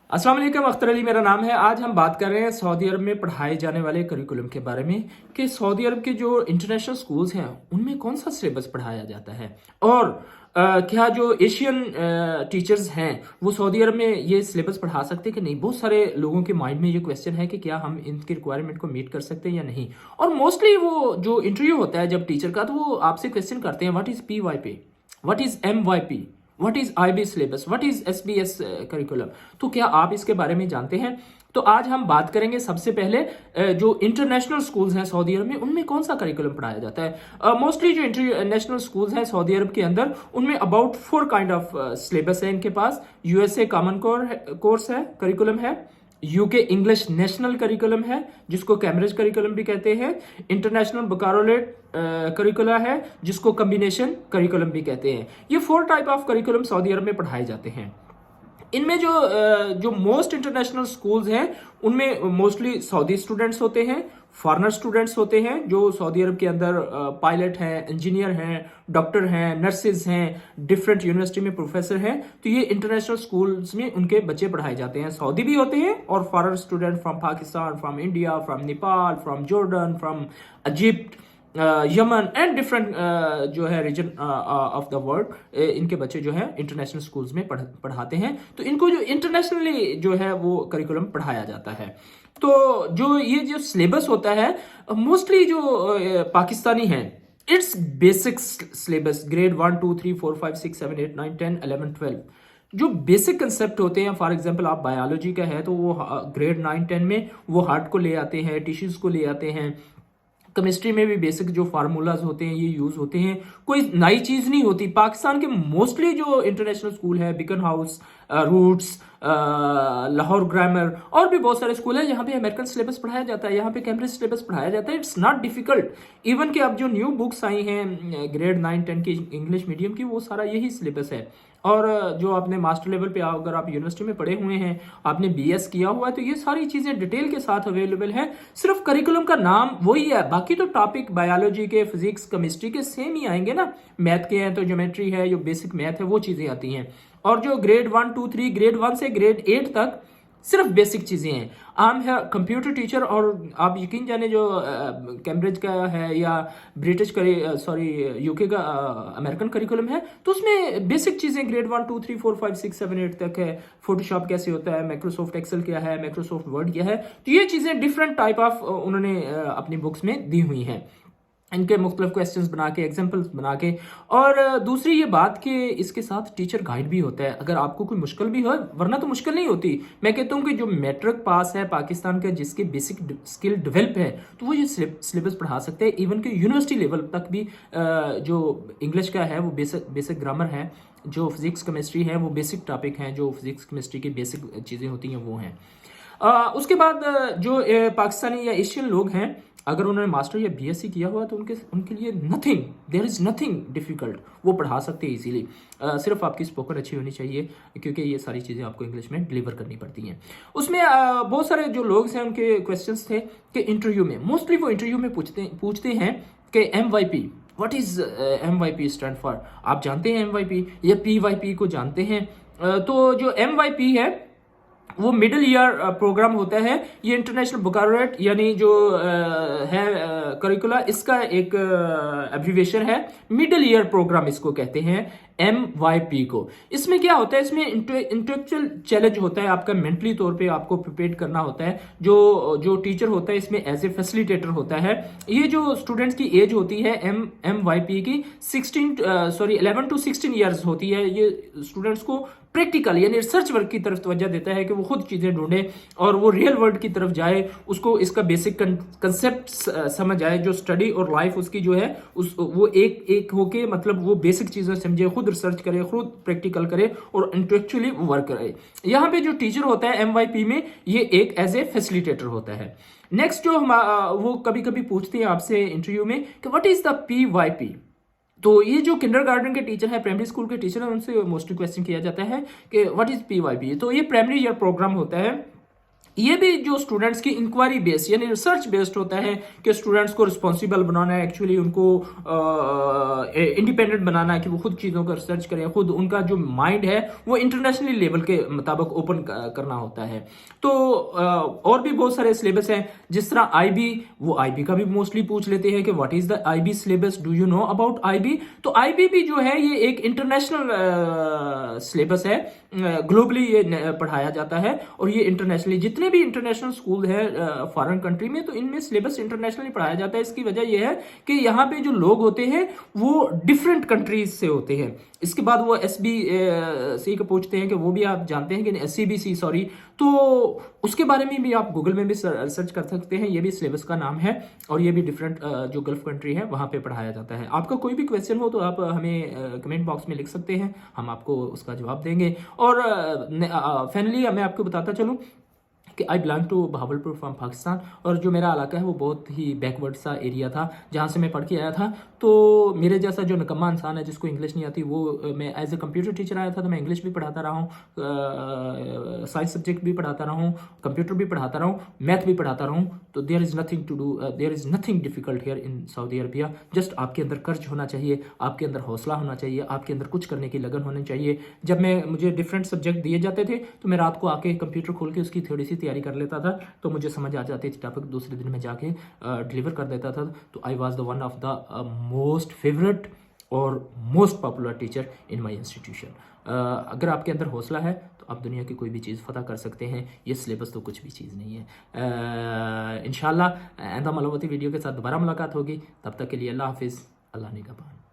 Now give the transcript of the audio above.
अस्सलाम वालेकुम, अख्तर अली मेरा नाम है। आज हम बात कर रहे हैं सऊदी अरब में पढ़ाए जाने वाले करिकुलम के बारे में कि सऊदी अरब के जो इंटरनेशनल स्कूल्स हैं उनमें कौन सा सिलेबस पढ़ाया जाता है और क्या जो एशियन टीचर्स हैं वो सऊदी अरब में ये सिलेबस पढ़ा सकते हैं कि नहीं। बहुत सारे लोगों के माइंड में ये क्वेश्चन है कि क्या हम इनकी रिक्वायरमेंट को मीट कर सकते हैं या नहीं। और मोस्टली वो जो इंटरव्यू होता है जब टीचर का, तो वो आपसे क्वेश्चन करते हैं what is PYP, what is MYP, what is IB syllabus, what is SBS curriculum. तो क्या आप इसके बारे में जानते हैं? तो आज हम बात करेंगे सबसे पहले जो इंटरनेशनल स्कूल्स हैं सऊदी अरब में उनमें कौन सा करिकुलम पढ़ाया जाता है। मोस्टली जो इंटरनेशनल स्कूल्स हैं सऊदी अरब के अंदर उनमें अबाउट 4 काइंड ऑफ सिलेबस है इनके पास। USA कॉमन कोर्स है, करिकुलम है। UK इंग्लिश नेशनल करिकुलम है जिसको कैम्ब्रिज करिकुलम भी कहते हैं। इंटरनेशनल बकारोलेट करिकुला है जिसको कॉम्बिनेशन करिकुलम भी कहते हैं। ये 4 टाइप ऑफ करिकुलम सऊदी अरब में पढ़ाए जाते हैं। इनमें जो मोस्ट इंटरनेशनल स्कूल्स हैं उनमें मोस्टली सऊदी स्टूडेंट्स होते हैं, फॉरेनर स्टूडेंट्स होते हैं जो सऊदी अरब के अंदर पायलट हैं, इंजीनियर हैं, डॉक्टर हैं, नर्सेज हैं, डिफरेंट यूनिवर्सिटी में प्रोफेसर हैं। तो ये इंटरनेशनल स्कूल्स में उनके बच्चे पढ़ाए जाते हैं। सऊदी भी होते हैं और foreigner student from Pakistan, from India, from Nepal, from Jordan, from Egypt, Yemen and different जो है रीजन ऑफ द वर्ल्ड, इनके बच्चे जो है इंटरनेशनल स्कूल्स में पढ़ाते हैं। तो इनको जो इंटरनेशनली जो है वो करिकुलम पढ़ाया जाता है। तो जो ये जो सिलेबस होता है मोस्टली जो पाकिस्तानी है, इट्स बेसिक सिलेबस ग्रेड 1 2 3 4 5 6 7 8 9 10 11 12 जो बेसिक कंसेप्ट होते हैं। फॉर एग्जांपल आप बायोलॉजी का है तो वो ग्रेड 9 10 में वो हार्ट को ले आते हैं, टिश्यूज को ले आते हैं। केमिस्ट्री में भी बेसिक जो फार्मूलाज होते हैं ये यूज होते हैं, कोई नई चीज नहीं होती। पाकिस्तान के मोस्टली जो इंटरनेशनल स्कूल है, बिकन हाउस, रूट्स, लाहौर ग्रामर और भी बहुत सारे स्कूल है जहाँ पे अमेरिकन सिलेबस पढ़ाया जाता है, यहाँ पे कैम्ब्रिज सिलेबस पढ़ाया जाता है। It's not difficult. इवन कि अब जो न्यू बुक्स आई हैं ग्रेड 9 10 की इंग्लिश मीडियम की, वो सारा यही सिलेबस है। और जो आपने मास्टर लेवल पे अगर आप यूनिवर्सिटी में पढ़े हुए हैं, आपने BS किया हुआ है, तो ये सारी चीज़ें डिटेल के साथ अवेलेबल है। सिर्फ करिकुलम का नाम वही है, बाकी तो टॉपिक बायोलॉजी के, फिजिक्स, केमिस्ट्री के सेम ही आएंगे ना। मैथ के हैं तो ज्योमेट्री है, जो बेसिक मैथ है वो चीज़ें आती हैं। और जो ग्रेड 1 2 3 ग्रेड 1 से ग्रेड 8 तक सिर्फ बेसिक चीज़ें हैं। आम है कंप्यूटर टीचर। और आप यकीन जाने जो कैम्ब्रिज का है या ब्रिटिश UK का अमेरिकन करिकुलम है, तो उसमें बेसिक चीज़ें ग्रेड 1 2 3 4 5 6 7 8 तक है। फोटोशॉप कैसे होता है, माइक्रोसॉफ्ट एक्सेल क्या है, माइक्रोसॉफ्ट वर्ड क्या है। तो ये चीज़ें डिफरेंट टाइप ऑफ उन्होंने अपनी बुक्स में दी हुई हैं, इनके मुख्तलिफ क्वेश्चंस बना के, एग्जाम्पल्स बना के। और दूसरी ये बात कि इसके साथ टीचर गाइड भी होता है अगर आपको कोई मुश्किल भी हो, वरना तो मुश्किल नहीं होती। मैं कहता हूँ कि जो मैट्रिक पास है पाकिस्तान का, जिसके बेसिक स्किल डेवलप है, तो वो ये सिलेबस पढ़ा सकते हैं। इवन कि यूनिवर्सिटी लेवल तक भी जो इंग्लिश का है वो बेसिक ग्रामर है, जो फिजिक्स केमिस्ट्री है वो बेसिक टॉपिक हैं, जो फिजिक्स केमिस्ट्री की बेसिक चीज़ें होती हैं वो हैं। उसके बाद जो पाकिस्तानी या एशियन लोग हैं, अगर उन्होंने मास्टर या BSc किया हुआ तो उनके लिए देयर इज़ नथिंग डिफिकल्ट, वो पढ़ा सकते हैं इजीली। सिर्फ आपकी स्पोकन अच्छी होनी चाहिए, क्योंकि ये सारी चीज़ें आपको इंग्लिश में डिलीवर करनी पड़ती हैं। उसमें बहुत सारे जो लोग हैं उनके क्वेश्चंस थे कि इंटरव्यू में, मोस्टली वो इंटरव्यू में पूछते हैं कि MYP, what is MYP stand for. आप जानते हैं MYP या PYP को जानते हैं? तो जो MYP है वो मिडिल ईयर प्रोग्राम होता है। ये इंटरनेशनल बकारोलेट यानी जो है करिकुला, इसका एक एब्रीविएशन है। मिडिल ईयर प्रोग्राम इसको कहते हैं, MYP को। इसमें क्या होता है, इसमें इंटेलेक्चुअल चैलेंज होता है, आपका मेंटली तौर पे आपको प्रिपेयर करना होता है। जो टीचर होता है इसमें एज ए फैसिलिटेटर होता है। ये जो स्टूडेंट्स की एज होती है MYP की 11 to 16 ईयर्स होती है। ये स्टूडेंट्स को प्रैक्टिकल यानी रिसर्च वर्क की तरफ तवज्जो देता है कि वो खुद चीज़ें ढूंढे और वो रियल वर्ल्ड की तरफ जाए, उसको इसका बेसिक कंसेप्ट समझ आए। जो स्टडी और लाइफ उसकी जो है वो एक होके, मतलब वो बेसिक चीज़ें समझे, खुद रिसर्च करे, खुद प्रैक्टिकल करे और इंटेलेक्चुअली वर्क करे। यहाँ पे जो टीचर होता है MYP में, ये एक एज ए फैसिलिटेटर होता है। नेक्स्ट जो वो कभी कभी पूछते हैं आपसे इंटरव्यू में कि व्हाट इज द PYP। तो ये जो किंडरगार्टन के टीचर है, प्राइमरी स्कूल के टीचर है, उनसे मोस्टली क्वेश्चन किया जाता है कि व्हाट इज PYP। तो ये प्राइमरी ईयर प्रोग्राम होता है ये भी जो स्टूडेंट्स की इंक्वायरी बेस्ड यानी रिसर्च बेस्ड होता है कि स्टूडेंट्स को रिस्पॉन्सिबल बनाना है, एक्चुअली उनको इंडिपेंडेंट बनाना है कि वो खुद चीज़ों का रिसर्च करें, खुद उनका जो माइंड है वो इंटरनेशनली लेवल के मुताबिक ओपन करना होता है। तो और भी बहुत सारे सिलेबस हैं, जिस तरह आईबी, वो आईबी का भी मोस्टली पूछ लेते हैं कि what is the IB syllabus, do you know about IB. तो आईबी भी जो है ये एक इंटरनेशनल सिलेबस है, ग्लोबली ये पढ़ाया जाता है और ये इंटरनेशनली जितने भी इंटरनेशनल स्कूल है फॉरेन कंट्री में, तो इनमें सिलेबस इंटरनेशनली पढ़ाया जाता है। इसकी वजह यह है कि यहाँ पे जो लोग होते हैं वो डिफरेंट कंट्रीज से होते हैं। इसके बाद वो SBC को पूछते हैं कि वो भी आप जानते हैं कि SCBC, सॉरी, तो उसके बारे में भी आप गूगल में भी सर्च कर सकते हैं। ये भी सिलेबस का नाम है और ये भी डिफरेंट जो गल्फ कंट्री है वहाँ पे पढ़ाया जाता है। आपका कोई भी क्वेश्चन हो तो आप हमें कमेंट बॉक्स में लिख सकते हैं, हम आपको उसका जवाब देंगे। और फाइनली मैं आपको बताता चलूँ कि I belong to Bahawalpur from Pakistan, और जो मेरा इलाका है वो बहुत ही बैकवर्ड सा एरिया था जहाँ से मैं पढ़ के आया था। तो मेरे जैसा जो निकम्मा इंसान है जिसको इंग्लिश नहीं आती, वो मैं एज ए कंप्यूटर टीचर आया था, तो मैं इंग्लिश भी पढ़ाता रहा हूँ, साइंस सब्जेक्ट भी पढ़ाता रहा हूँ, कंप्यूटर भी पढ़ाता रहा हूँ, मैथ भी पढ़ाता रहा हूँ। तो there is nothing to do, there is nothing difficult here in Saudi Arabia. Just आपके अंदर कर्ज होना चाहिए, आपके अंदर हौसला होना चाहिए, आपके अंदर कुछ करने की लगन होनी चाहिए। जब मुझे डिफरेंट सब्जेक्ट दिए जाते थे तो मैं रात को आके कंप्यूटर खोल के उसकी थोड़ी सी तैयारी कर लेता था, तो मुझे समझ आ जाती थी टॉपिक, दूसरे दिन में जाके डिलीवर कर देता था। तो I was the one of the most favourite और most popular teacher in my institution. अगर आपके अंदर हौसला है तो आप दुनिया की कोई भी चीज़ फतह कर सकते हैं। ये सिलेबस तो कुछ भी चीज़ नहीं है। इंशाल्लाह आइंदा मालूमाती वीडियो के साथ दोबारा मुलाकात होगी। तब तक के लिए अल्लाह हाफिज़, अल्लाह निगहबान।